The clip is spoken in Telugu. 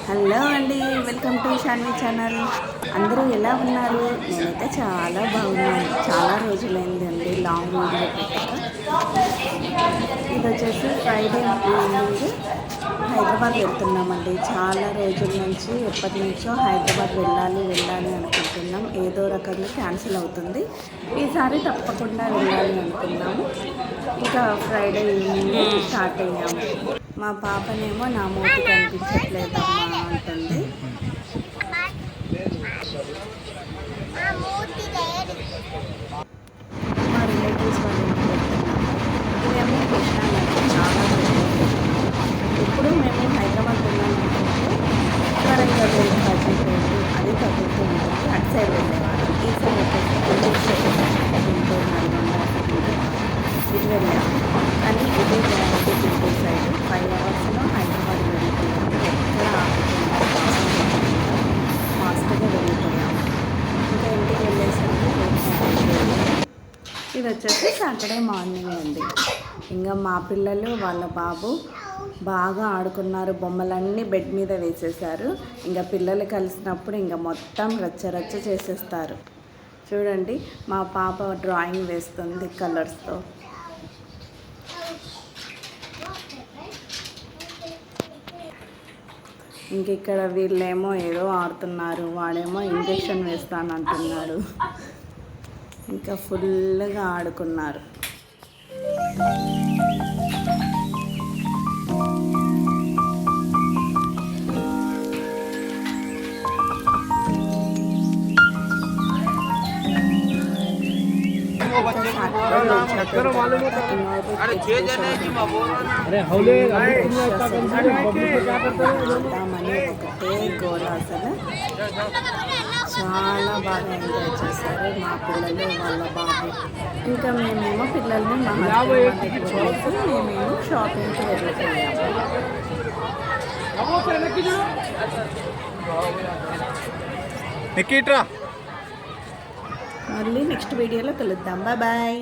హలో అండి, వెల్కమ్ టు షాన్వి ఛానల్. అందరూ ఎలా ఉన్నారు? నేనైతే చాలా బాగున్నాను. చాలా రోజులైంది అండి లాంగ్ వీడియో పెట్టక. ఇది వచ్చేసి ఫ్రైడే ఈవినింగ్ హైదరాబాద్ వెళ్తున్నామండి. చాలా రోజుల నుంచి ఎప్పటి నుంచో హైదరాబాద్ వెళ్ళాలి అనుకుంటున్నాం. ఏదో రకంగా క్యాన్సిల్ అవుతుంది. ఈసారి తప్పకుండా వెళ్ళాలి అనుకున్నాము. ఇంకా ఫ్రైడే ఈవినింగ్ స్టార్ట్ అయ్యాము. మా పాపనేమో నా మూతి కనిపించట్లేదమ్మా అంటుంది. మా రిలేటివ్స్ వాళ్ళు ఇదేమో కృష్ణానగర్. చాలా ఇప్పుడు మేము హైదరాబాద్ వెళ్ళాలనుకుంటే వరంగల్ బజ్జీపేట అది తగ్గుతూ ఉంటుంది. అటు సైడ్ వెళ్ళేవాళ్ళం. ఈ సైడ్ వచ్చేసి గుంటూరు నల్గొండ ఇటు వెళ్ళాము. కానీ ఇదే గుంటూరు సైడ్ 5 అవర్స్లో హైదరాబాద్ వెళ్ళిపోయాము. ఎక్కడ ఫాస్ట్గా వెళ్ళిపోయాము. ఇంకా ఇంటికి వెళ్ళేసరికి ఇది వచ్చేసి సాటర్డే మార్నింగ్ అండి. ఇంకా మా పిల్లలు వాళ్ళ బాబు బాగా ఆడుకున్నారు. బొమ్మలన్నీ బెడ్ మీద వేసేసారు. ఇంకా పిల్లలు కలిసినప్పుడు ఇంకా మొత్తం రచ్చ చేసేస్తారు. చూడండి, మా పాప డ్రాయింగ్ వేస్తుంది కలర్స్తో. ఇంక ఇక్కడ వీళ్ళేమో ఏదో ఆడుతున్నారు. వాడేమో ఇంజెక్షన్ వేస్తానంటున్నాడు. ఇంకా ఫుల్గా ఆడుకున్నారు. ఒకటే గోల అసలు. చాలా బాగా ఎంజాయ్ చేశారు మా పిల్లలు వాళ్ళ బాబు. ఇంకా మేమేమో పిల్లల్ని మా మేమేమో షాపింగ్కి వెళ్ళిపోయాము. మళ్ళీ నెక్స్ట్ వీడియోలో కలుద్దాం. బాయ్.